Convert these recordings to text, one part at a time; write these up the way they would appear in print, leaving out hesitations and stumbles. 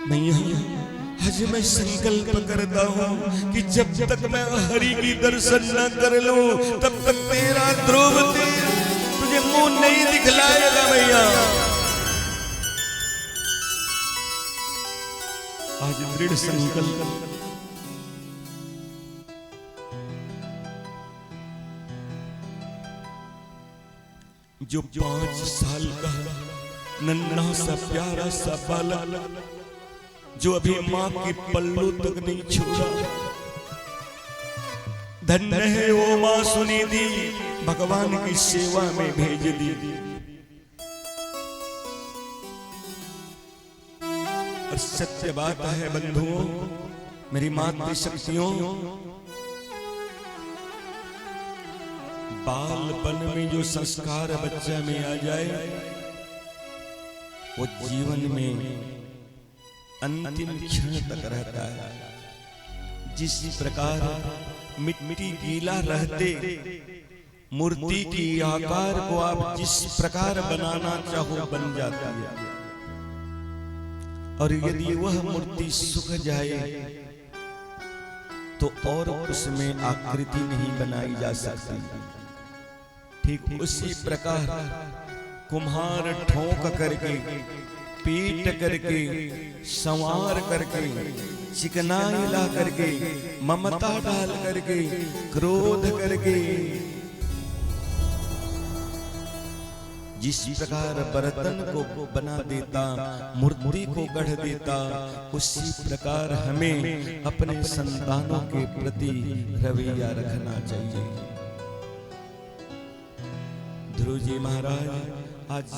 मैया आज मैं संकल्प करता हूँ कि जब तक मैं हरि की दर्शन न कर लूं तब तक तेरा ध्रुव तुझे मुंह नहीं दिखलाएगा। मैया आज दृढ़ संकल्प जो 5 साल का नन्हा सा प्यारा सा बालक जो अभी माँ के पल्लू तक नहीं छुआ, धन्य है वो माँ सुनिधि भगवान की सेवा में भेज दी। और सत्य बात है बंधुओं, मेरी मातृशक्तियों, बालपन में जो संस्कार बच्चा में आ जाए वो जीवन में अंतिम क्षण तक रहता है। जिस प्रकार मिट्टी गीला रहते मूर्ति की आकार को आप जिस प्रकार बनाना चाहो बन जाती है, और यदि वह मूर्ति सूख जाए तो और उसमें आकृति नहीं बनाई जा सकती। ठीक उसी प्रकार कुम्हार ठोक करके पीट करके संवार करके चिकनाई ला करके ममता डाल करके क्रोध करके जिस प्रकार बर्तन को बना देता, मूर्ति को गढ़ देता, उसी प्रकार हमें अपने संतानों के प्रति रवैया रखना चाहिए। ध्रुव जी महाराज आज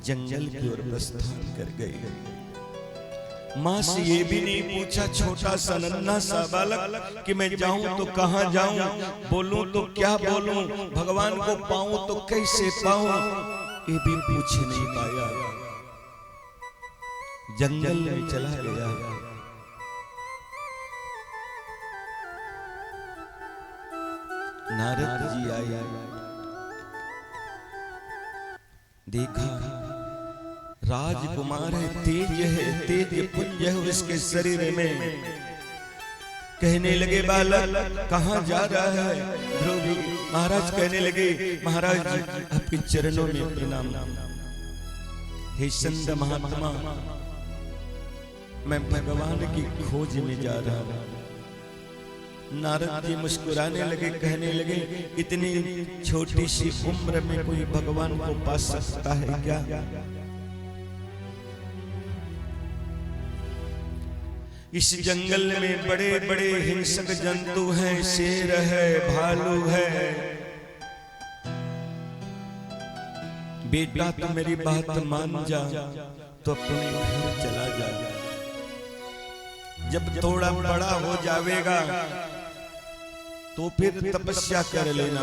जंगल की ओर प्रस्थान कर गए। माँ से ये भी नहीं पूछा छोटा सा नन्हा सा बालक कि मैं जाऊं तो कहां जाऊं, बोलूं तो क्या बोलूं, भगवान को पाऊं तो कैसे पाऊं, ये भी पूछ नहीं पाया। जंगल में चला गया। नारद जी आए, देखा राजकुमार है, तेज पुंज है उसके शरीर में। कहने लगे बालक कहां जा रहा है? ध्रुव महाराज कहने लगे महाराज आपके चरणों में प्रणाम। हे संत महात्मा, मैं भगवान की खोज में जा रहा हूं। नारद जी मुस्कुराने लगे, कहने लगे इतनी छोटी सी उम्र में कोई भगवान को पा सकता है क्या? इस जंगल में बड़े बड़े हिंसक जंतु हैं, शेर है, भालू है। बेटा तू मेरी बात मान जा तो अपने घर चला जा, जब थोड़ा बड़ा हो जाएगा तो फिर तपस्या कर लेना।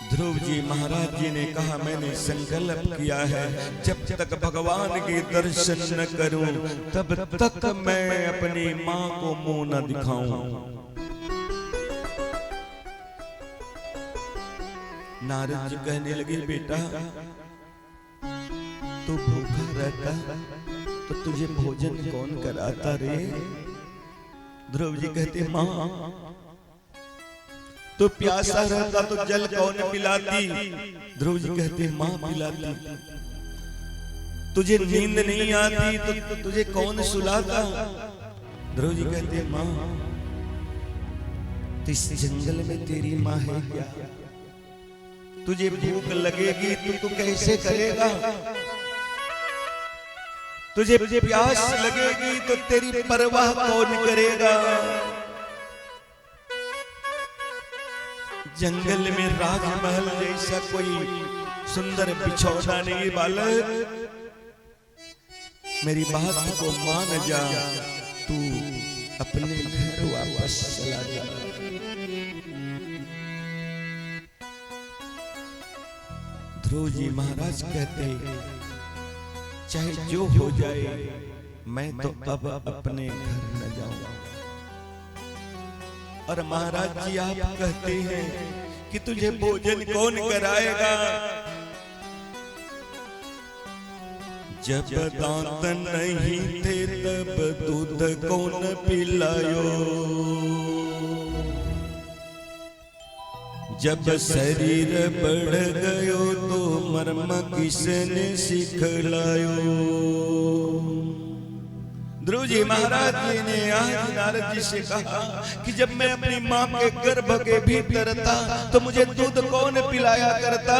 ध्रुव जी महाराज जी ने कहा मैंने संकल्प किया है जब तक भगवान के दर्शन न करूं तब तक मैं अपनी मां को मुंह न दिखाऊं। नारद जी कहने लगे बेटा तू भूखा रहता तो तुझे भोजन कौन कराता रे? ध्रुव जी कहते मां तो प्यासा रहता तो जल कौन पिलाती? ध्रुव जी कहते मां पिलाती। तुझे नींद नहीं आती तो तुझे कौन सुलाता? ध्रुव जी कहते मां तो इस जंगल में तेरी मां है क्या? तुझे भूख लगेगी तो तू कैसे करेगा? तुझे प्यास लगेगी तो तेरी परवाह कौन करेगा? जंगल में राजमहल जैसा कोई सुंदर बिछौना नहीं बालक, मेरी बात को मान जा, तू अपने घर वापस चला जा। ध्रुव जी महाराज कहते चाहे जो हो जाए मैं तो अब अपने घर न जाऊं। और महाराज जी आप कहते हैं कि तुझे भोजन कौन कराएगा? जब दांत नहीं थे तब दूध कौन पिलायो, जब शरीर बढ़ गयो तो मर्म किसने सिखलायो। ध्रुव जी महाराज जी ने आज नारद जी से कहा कि जब मैं अपनी मां के गर्भ के भीतर था तो मुझे दूध कौन पिलाया करता।